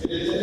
Amen.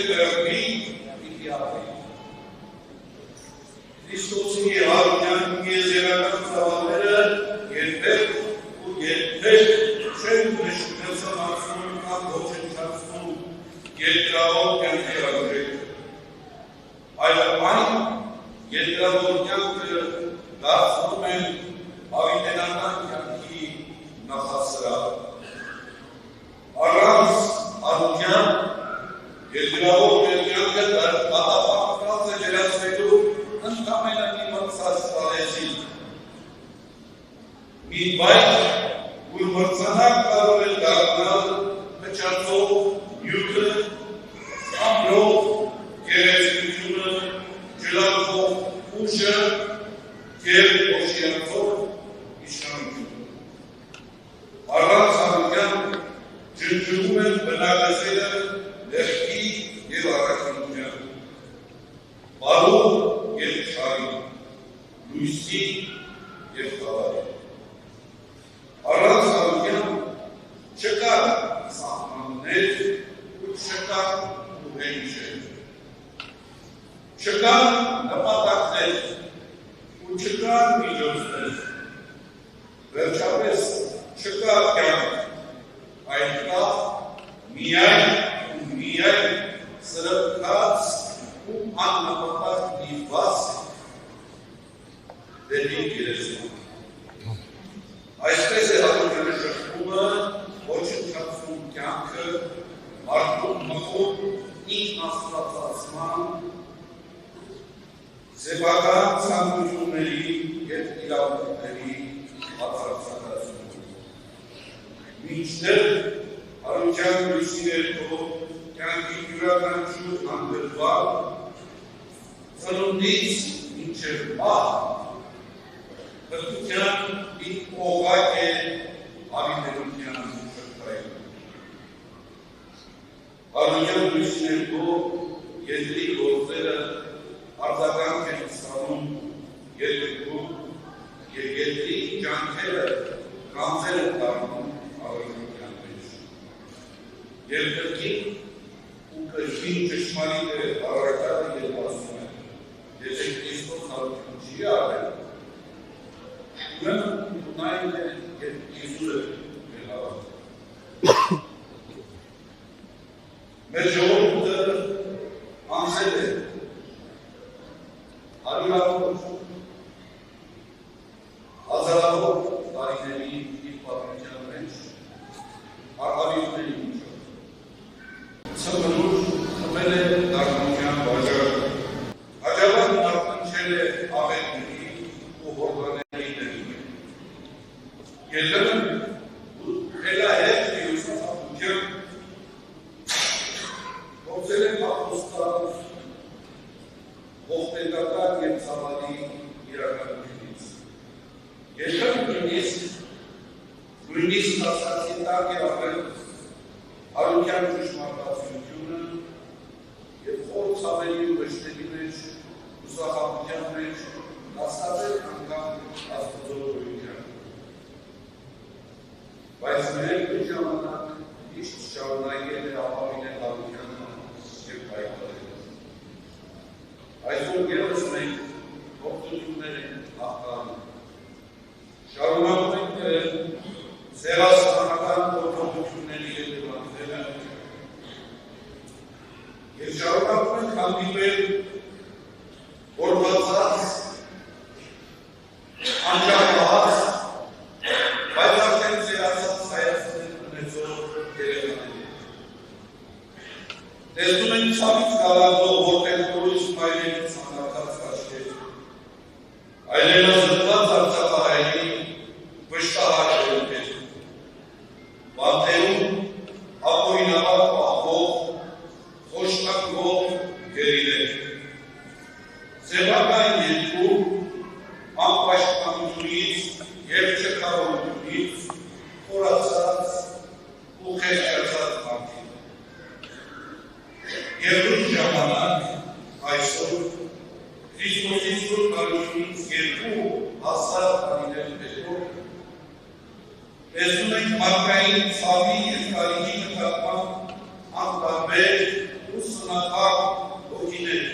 կրկնի պիտի ապրի։ Քրիստոսի հարության եզերական ծավալները երբեք ու երբեք չեն նշնցանացնում կամ ոչնչացնում երկրավոր կյանքի առջև։ Այլ այն երկրավոր կյանքը դարձնում են հավիտենական կյանքի նախասրահ։ Առանց արության երկրավոր կյանքը պատահական է վերածվելու ընդամենը մի մրցած տարեցի։ Մի վայր, որ մրցանակ կարող է դառնալ փչացող նյութը, ամրով գեղեցկությունը, ջլատվող ուժը և օշիանցող իշխանությունը։ Առանց արության ջնջվում են բնակեցելը լեղքի և առաքինության, բարու և չարի, լույսի և խավարի։ Առանց արության չկա սահմաններ ու չկա ուղենիշեր, չկա նպատակներ ու չկա միջոցներ, վերջապես չկա կյանք, այլ կա միայն ու միայն սրբկած ու աննպատակ նիրված դեպի երեսում։ Այսպես է հատուկանը շրջումը, ոչնչացում կյանքը, մարդուն մխում ինքնաստվածացման, սեփական ցանկությունների և իրավունքների բացարձակացում։ Մինչդեռ արության լույսի ներքո կյանքի յուրաքանչյուր անդրվար ծնունդից մինչև մահ հրթության մի օղակ է հավիտենության շղթայում։ Արության լույսի ներքո երկրի գործերը արձագանք են ստանում երկրում և երկրի ջանքերը գանձեր են դառնում առողջության մեջ։ Երկրքին ու կրկին ճշմարիտ է առարկանը և ասում է, եթե Քրիստոս հարություն չի արել, ուրեմն ունայն է և իզուր է մեր հավատքը։ Մեր ժողովուրդը անցել է հարյուրավոր, հազարավոր տարիների իր պատմության մեջ արտավիճների միջով։ Սմբլուր խմել է դառնության բաժակը, հաջավան մարտնչել է աղետների ու հորձաների ներում։ Երբեմն խելահեղ միուսախապության գործել է փախոստանոց ողբերգական և ցավալի իրականությունից։ Երբեմն նույնիսկ ասացի տակ է ապրել արության ճշմարտացիությունը և խոր ցավերի ու վշտերի մեջ, հուսախաբության մեջ հաստատել անգամ Աստծո գոյության։ Բայց մեր ժամանակ միշտ շարունակել է ապավինել արությանը և պայքարել։ Այսօր ևս մենք օգտություններ ենք հաղթանում։ Շարունակում ենք սևասանական օգտությունների հետևանքները և շարունակում ենք հանդիպել որվածած, անջախահաց, բայց արդեն սերացած հայացքներ ունեցող երեխաների։ Տեսնում ենք ցավից գալազող որտեղ կորույս մայրերի ցանկացած աչքեր, այլևս արցախահայերի վշտահար շերտեր, բանտերում ապօրինաբար պահվող, խոշտակվող գերիներ, սեփական երկու անպաշտպանությունից և չքավորությունից խորացած ու խեղճացած մարդիկ։ Եվ նույն ժամանակ այսօր Քրիստոսի սուրբ արությունից երկու հազար տարիներ հետո տեսնում ենք մարդկային ցավի և կարիքի նկատմամբ անտարբեր ուսանող ոգիներ,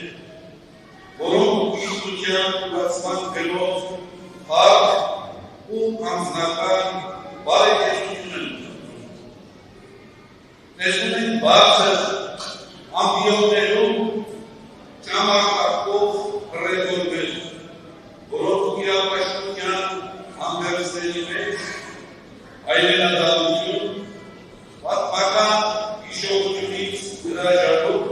որոնք իշխության բացման գնով հարկ ու անձնական բարեկեցություն են տեսնում են բարձր ամբիոններում ճամարկակով ռեկորդներ, որոնք իրապաշտության հանգարցների մեջ այլենադատություն, պատմական հիշողությունից հրաժարվում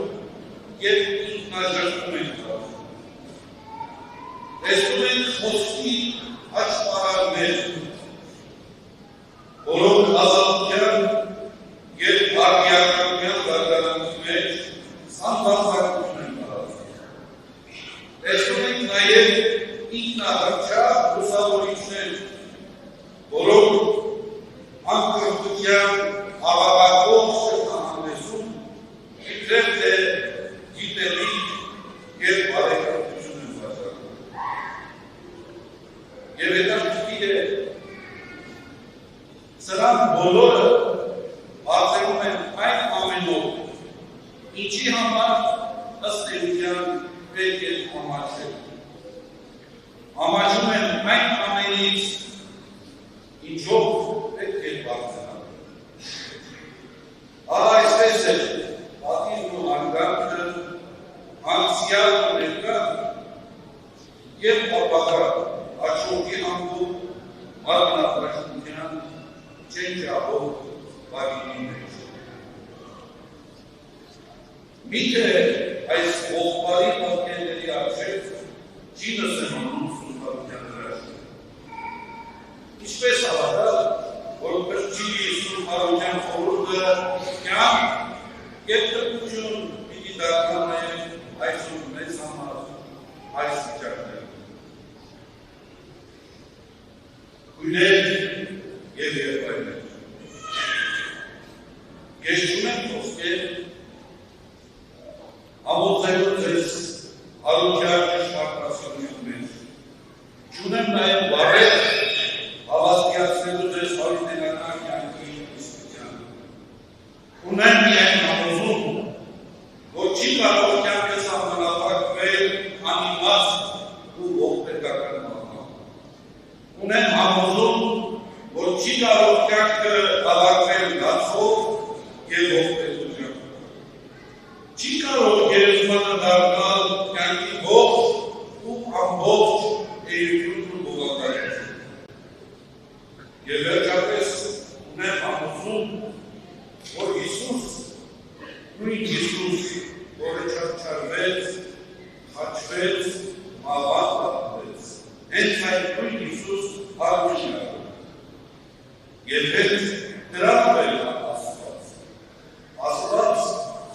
և ինքնաժրկում են կրում։ Տեսնում են խոսքի աչպարարներ, որոնք ազատության և արդիականության զարգացման մեջ սանձազարգություն են տարածում։ Տեսնում ենք նաև ինքնահռչակ լուսավորիչներ, որոնք անկրթության հավաքակող շրջաններում իբրև թե գիտելիք և բարեկամություն են բացառում։ Եվ հետաքրքիր է, սրանք բոլորը բացառում են այն ամենով, ինչի համար ըստ էության պետք է ամաչել։ Ամաչում են այն ամենից, ինչով պետք է բարձրանալ։ Այսպես է, պատիվն ու հարգանքը, անցյալ ու ներկա և ապագա հաջորդի հանգում մարմնապաշտության չենջահող բաժինի մեջ։ Միթե այս ողբարի պատկերների առջև չի նսեմանում սուրբարության հրաշքը։ Ինչպես հավատալ, որպես չի սուրբարության խորհուրդը կյանք և տրկություն պիտի դառնա նաև այսօր մեզ համար այս վիճակներում։ Քույրեր և եղբայրներ, ես չունեմ խոսքեր ամոթելու ձեզ հարության ճշմարտացիության մեջ, չունեմ նաև բառեր հավաստիացնելու ձեզ հարյուրենական կյանքի իսկությանը։ Ունեմ միայն համոզում, որ չի կարող կյանքը սահմանափակվել անիմաստ ու ողբերգական մաղմամբ։ Ունեմ համոզում, որ չի կարող կյանքը հավաքվել դասով և ողբերգությամբ։ Չի կարող գերեզմանը դառնալ կյանքի ողջ ու ամբողջ էությունն ու բովանդակությունը։ Եվ վերջապես ունեմ համոզում, որ Հիսուս, նույն Հիսուս, որը չարչարվեց, խաչվեց, մահվան պատմվեց, հենց այդ նույն Հիսուս հարություն է։ Եվ հենց նրանով էլ Աստված։ Աստված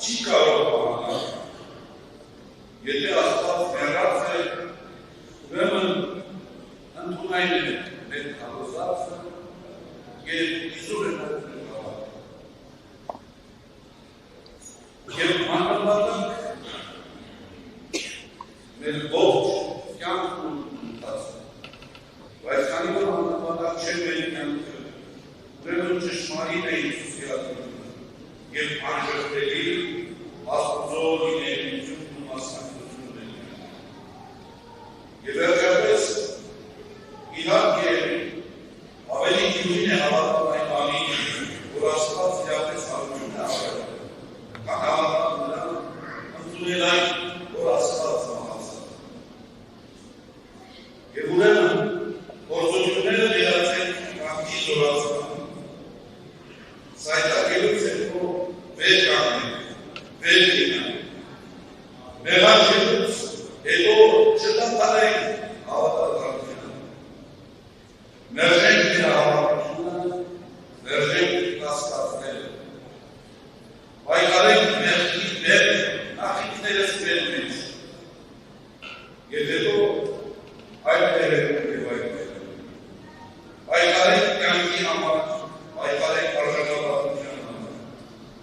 չի կարող բանալ։ Եթե Աստված մեռած է, ուրեմն ընդունայն է մեր քարոզածը և Հիսուս է մեր հավատքը։ Եվ մանրամասն մեր ողջ կյանքն ու ընթացքը։ Բայց քանի որ մանրամասն չէ մեր կյանքը, ուրեմն ճշմարիտ է Հիսուսի ատյունը և անժխտելի Աստծո լինելիությունն ու մասնակցությունն է։ Եվ վերջապես, իհարկե, ավելի դյուրին է հավատալ այն բանին, որ Աստված իրապես հարություն է ապրել։ Կամ հավատալ նրան, ընդունել այն, որ Աստված մահացավ։ Եվ ուրեմն, գործողությունները վերացեք կյանքի զորացման։ Սայթակելուց հետո վեր կանգնենք, վեր լինենք։ Մեղաչելուց հետո չտանտանենք հավատալարությունը։ Մերժենք նրա հավատությունը, մերժենք կասկածները։ Պայքարենք մեղքի դեմ նախիքներս մեր մեջ։ Եվ հետո այլ տերերում և այլ տերերում։ Պայքարենք կյանքի համար, պայքարենք արժանապատվության համար,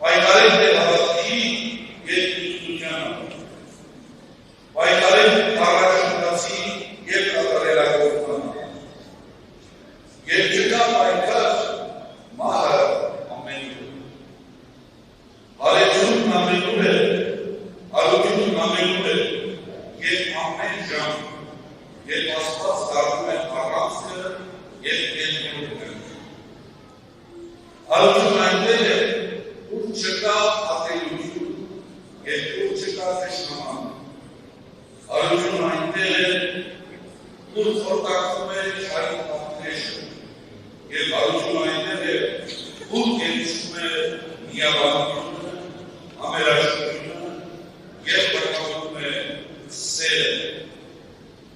պայքարենք մեր հավատքի և ինքնության համար, պայքարենք առաջընթացի և կատարելագործման համար։ Եվ չկա պայքար մահը ամենուր։ Հարեցունն ամենուր է, Հարությունն ամենում է, երբ ամեն ժամ, երբ Աստված դառնում է առանցքը, երբ կենտրոնում է։ Հարությունն այնտեղ է, ուր չկա ատելություն, երբ ուր չկա թշնաման։ Հարությունն այնտեղ է, ուր խորտակվում է շարի պատնեշը, և հարությունն այնտեղ է, ուր կենցում է միաբանությունը, ամերաշտությունը, և բրկավորում է սերը։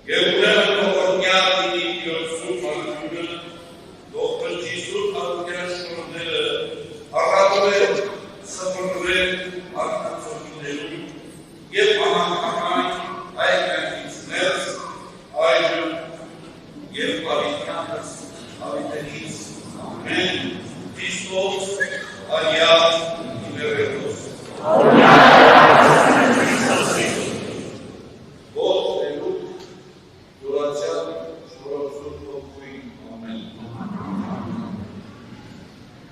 Եվ ուրեմն ողորմյալ լինի Տիրոջ Սուրբ Հարությունը, թող բրդի Սուրբ Հարության շնորհները առատորեն, սփռվեն,